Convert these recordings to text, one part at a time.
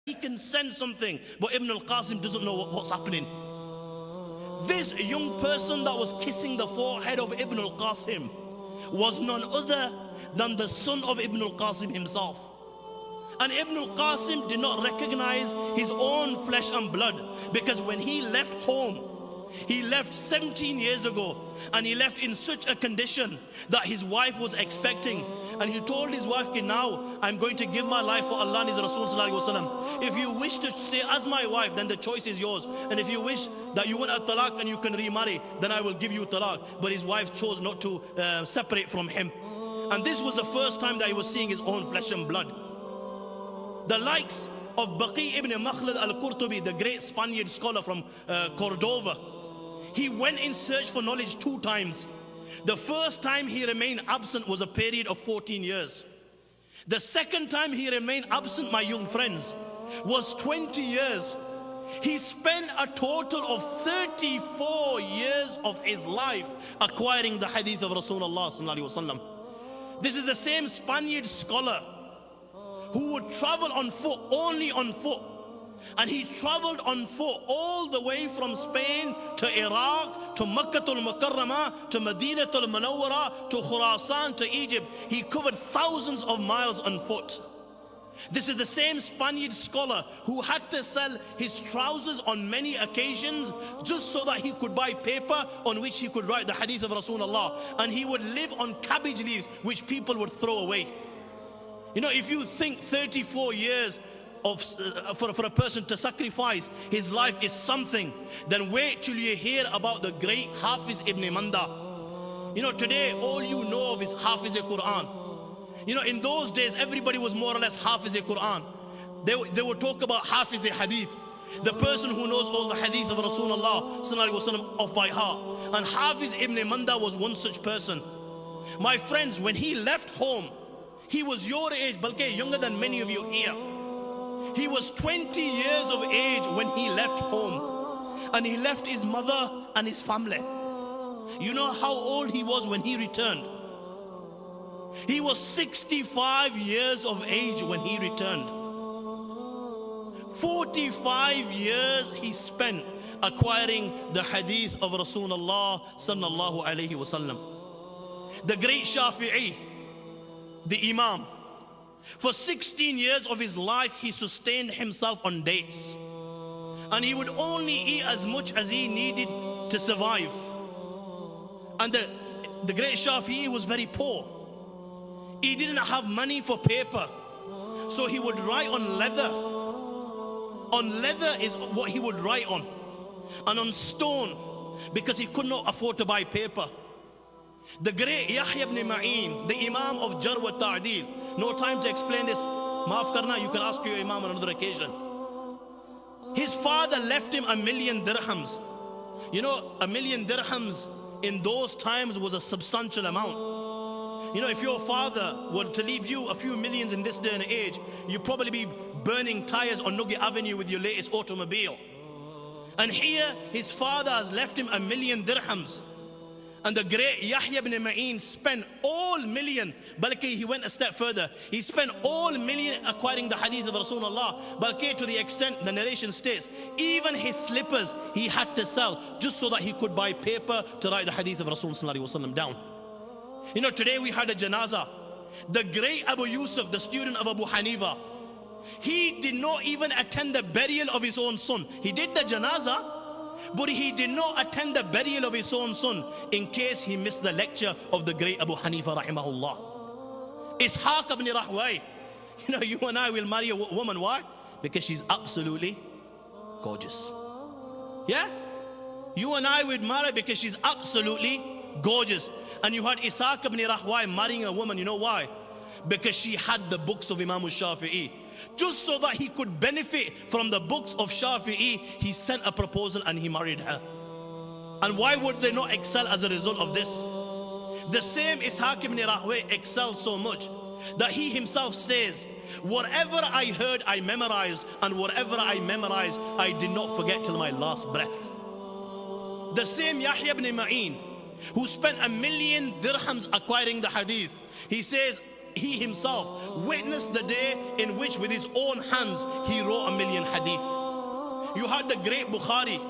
he can sense something, but Ibn al-Qasim doesn't know what's happening. This young person that was kissing the forehead of Ibn al-Qasim was none other than the son of Ibn al-Qasim himself. And Ibn al-Qasim did not recognize his own flesh and blood, because when he left home, he left 17 years ago, and he left in such a condition that his wife was expecting. And he told his wife, now I'm going to give my life for Allah and His Rasul sallallahu alaihi wasallam. If you wish to stay as my wife, then the choice is yours. And if you wish that you want a talaq and you can remarry, then I will give you talaq. But his wife chose not to separate from him. And this was the first time that he was seeing his own flesh and blood. The likes of Baqi ibn Makhlad al-Qurtubi, the great Spaniard scholar from Cordova, he went in search for knowledge 2 times. The first time he remained absent was a period of 14 years. The second time he remained absent, my young friends, was 20 years. He spent a total of 34 years of his life acquiring the hadith of Rasulullah sallallahu alaihi wasallam. This is the same Spaniard scholar who would travel on foot, only on foot. And he traveled on foot all the way from Spain to Iraq, to Makkah al-Mukarramah, to Medina al-Munawwara, to Khurasan, to Egypt. He covered thousands of miles on foot. This is the same Spaniard scholar who had to sell his trousers on many occasions just so that he could buy paper on which he could write the hadith of Rasulullah. And he would live on cabbage leaves which people would throw away. You know, if you think 34 years for a person to sacrifice his life is something, then wait till you hear about the great Hafiz ibn Manda. You know, today all you know of is Hafiz al-Quran. You know, in those days everybody was more or less Hafiz al-Quran. They would talk about Hafiz al-Hadith, the person who knows all the hadith of Rasulullah sallallahu alaihi wasallam off by heart. And Hafiz ibn Manda was one such person. My friends, when he left home, he was your age, balki younger than many of you here. He was 20 years of age when he left home, and he left his mother and his family. You know how old he was when he returned? He was 65 years of age when he returned. 45 years he spent acquiring the hadith of Rasulullah sallallahu alaihi wasallam. The great Shafi'i, the Imam, for 16 years of his life he sustained himself on dates, and he would only eat as much as he needed to survive. And the great Shafi'i was very poor. He didn't have money for paper, so he would write on leather. On leather is what he would write on, and on stone, because he could not afford to buy paper. The great Yahya ibn Ma'in, the Imam of Jarh wa Ta'dil, no time to explain this. Maaf karna, you can ask your Imam on another occasion. His father left him 1,000,000 dirhams. You know, 1,000,000 dirhams in those times was a substantial amount. You know, if your father were to leave you a few millions in this day and age, you'd probably be burning tires on Nugget Avenue with your latest automobile. And here, his father has left him 1,000,000 dirhams. And the great Yahya ibn Ma'in spent all 1,000,000, balki he went a step further. He spent all 1,000,000 acquiring the hadith of Rasulullah, balki to the extent, the narration states, even his slippers he had to sell just so that he could buy paper to write the hadith of Rasulullah down. You know, today we had a janazah. The great Abu Yusuf, the student of Abu Hanifa, he did not even attend the burial of his own son. He did the janazah, but he did not attend the burial of his own son in case he missed the lecture of the great Abu Hanifa rahimahullah. Ishaq ibn Rahway, you know, you and I will marry a woman. Why? Because she's absolutely gorgeous. Yeah? You and I would marry because she's absolutely gorgeous. And you had Ishaq ibn Rahway marrying a woman. You know why? Because she had the books of Imam al-Shafi'i. Just so that he could benefit from the books of Shafi'i, he sent a proposal and he married her. And why would they not excel as a result of this? The same Ishaq ibn Rahway excelled so much that he himself says, whatever I heard I memorized, and whatever I memorized I did not forget till my last breath. The same Yahya ibn Ma'in, who spent 1,000,000 dirhams acquiring the hadith, he says, he himself witnessed the day in which with his own hands he wrote 1,000,000 hadith. You had the great Bukhari,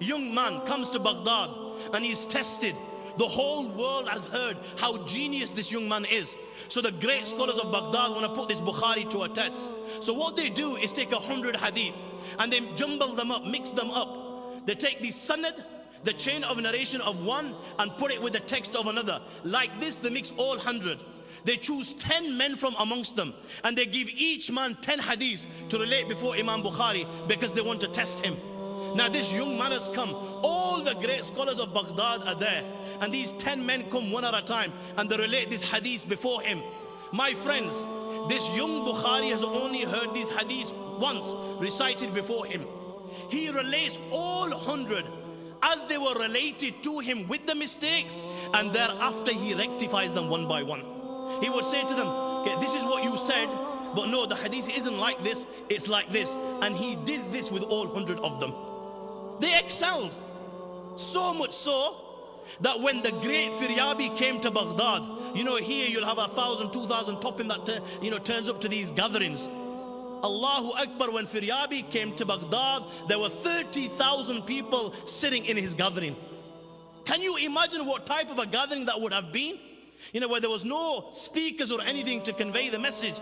young man comes to Baghdad and he's tested. The whole world has heard how genius this young man is. So the great scholars of Baghdad want to put this Bukhari to a test. So what they do is take 100 hadith and they jumble them up, mix them up. They take the sanad, the chain of narration of one, and put it with the text of another. Like this, they mix all 100. They choose 10 men from amongst them and they give each man 10 hadiths to relate before Imam Bukhari because they want to test him. Now this young man has come. All the great scholars of Baghdad are there. And these 10 men come one at a time and they relate this hadith before him. My friends, this young Bukhari has only heard these hadiths once recited before him. He relates all 100 as they were related to him with the mistakes, and thereafter he rectifies them one by one. He would say to them, okay, this is what you said, but no, the hadith isn't like this, it's like this. And he did this with all 100 of them. They excelled. So much so that when the great Firyabi came to Baghdad, you know, here you'll have 1,000, 2,000 topping that turns up to these gatherings. Allahu Akbar, when Firyabi came to Baghdad, there were 30,000 people sitting in his gathering. Can you imagine what type of a gathering that would have been? You know, where there was no speakers or anything to convey the message.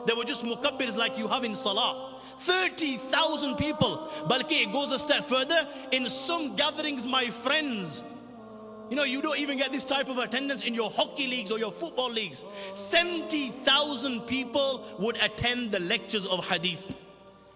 There were just mukabbirs like you have in salah. 30,000 people. Balki, it goes a step further. In some gatherings, my friends, you know, you don't even get this type of attendance in your hockey leagues or your football leagues. 70,000 people would attend the lectures of hadith.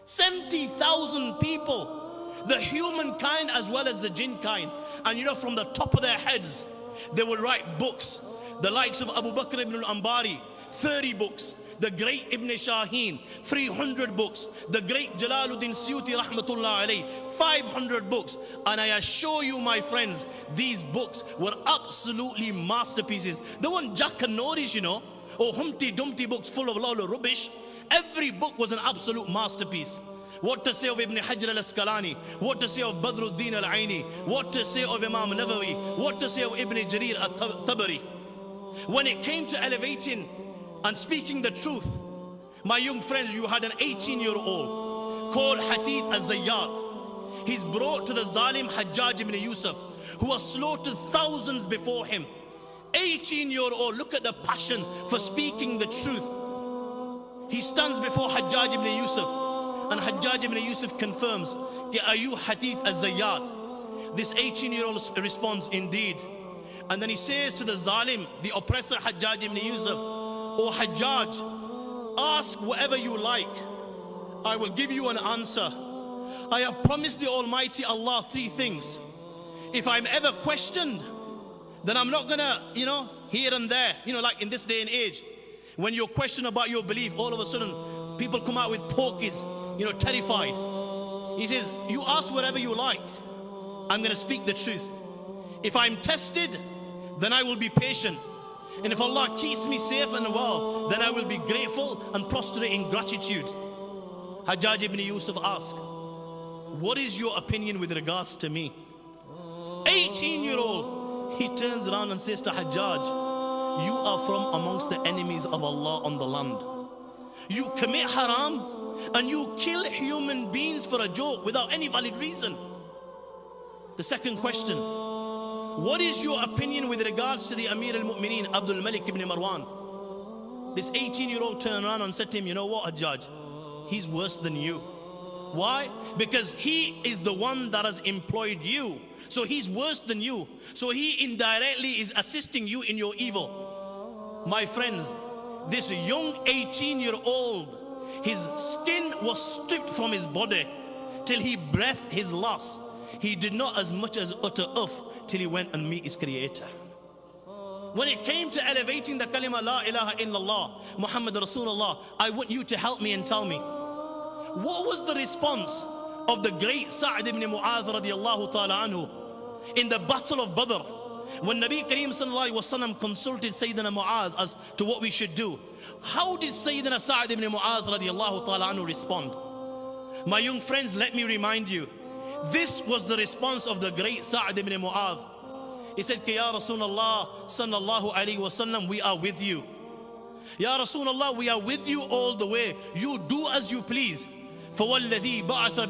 70,000 people. The humankind as well as the jinn kind. And you know, from the top of their heads, they would write books. The likes of Abu Bakr ibn al-Ambari, 30 books. The great Ibn Shaheen, 300 books. The great Jalaluddin Suyuti rahmatullah alayhi, 500 books. And I assure you, my friends, these books were absolutely masterpieces. They weren't Jack and Norris, you know, or Humpty Dumpty books full of lawless rubbish. Every book was an absolute masterpiece. What to say of Ibn Hajar al-Asqalani, what to say of Badruddin al-Aini, what to say of Imam Nawawi, what to say of Ibn Jarir al-Tabari. When it came to elevating and speaking the truth, my young friends, you had an 18-year-old called Ahadith al-Zayyat. He's brought to the Zalim Hajjaj ibn Yusuf, who has slaughtered thousands before him. 18-year-old, look at the passion for speaking the truth. He stands before Hajjaj ibn Yusuf, and Hajjaj ibn Yusuf confirms, are you Ahadith al-Zayyat? This 18-year-old responds, indeed. And then he says to the Zalim, the oppressor Hajjaj ibn Yusuf, "O Hajjaj, ask whatever you like. I will give you an answer. I have promised the Almighty Allah 3 things. If I'm ever questioned, then I'm not gonna, here and there, like in this day and age, when you're questioned about your belief, all of a sudden people come out with porkies, terrified. He says, you ask whatever you like. I'm gonna speak the truth. If I'm tested, then I will be patient. And if Allah keeps me safe and well, then I will be grateful and prostrate in gratitude." Hajjaj ibn Yusuf asked, "What is your opinion with regards to me?" 18-year-old, he turns around and says to Hajjaj, "You are from amongst the enemies of Allah on the land. You commit haram and you kill human beings for a joke without any valid reason." The second question, what is your opinion with regards to the Amir al-Mu'mineen, Abdul Malik ibn Marwan? This 18-year-old turned around and said to him, "You know what, Hajjaj? He's worse than you." Why? Because he is the one that has employed you. So he's worse than you. So he indirectly is assisting you in your evil. My friends, this young 18-year-old, his skin was stripped from his body till he breathed his last. He did not as much as utter uff till he went and meet his Creator. When it came to elevating the kalima La ilaha illallah Muhammad Rasulullah, I want you to help me and tell me, what was the response of the great Sa'd ibn Mu'adh radiallahu ta'ala anhu in the battle of Badr? When Nabi Kareem sallallahu alaihi wasallam consulted Sayyidina Mu'adh as to what we should do, how did Sayyidina Sa'd ibn Mu'adh radiallahu ta'ala anhu respond? My young friends, let me remind you, this was the response of the great Sa'd ibn Mu'adh. He said, "Ya Rasulullah sallallahu alaihi wasallam, we are with you. Ya Rasulullah, we are with you all the way. You do as you please. فَوَالَّذِي بَعَثَ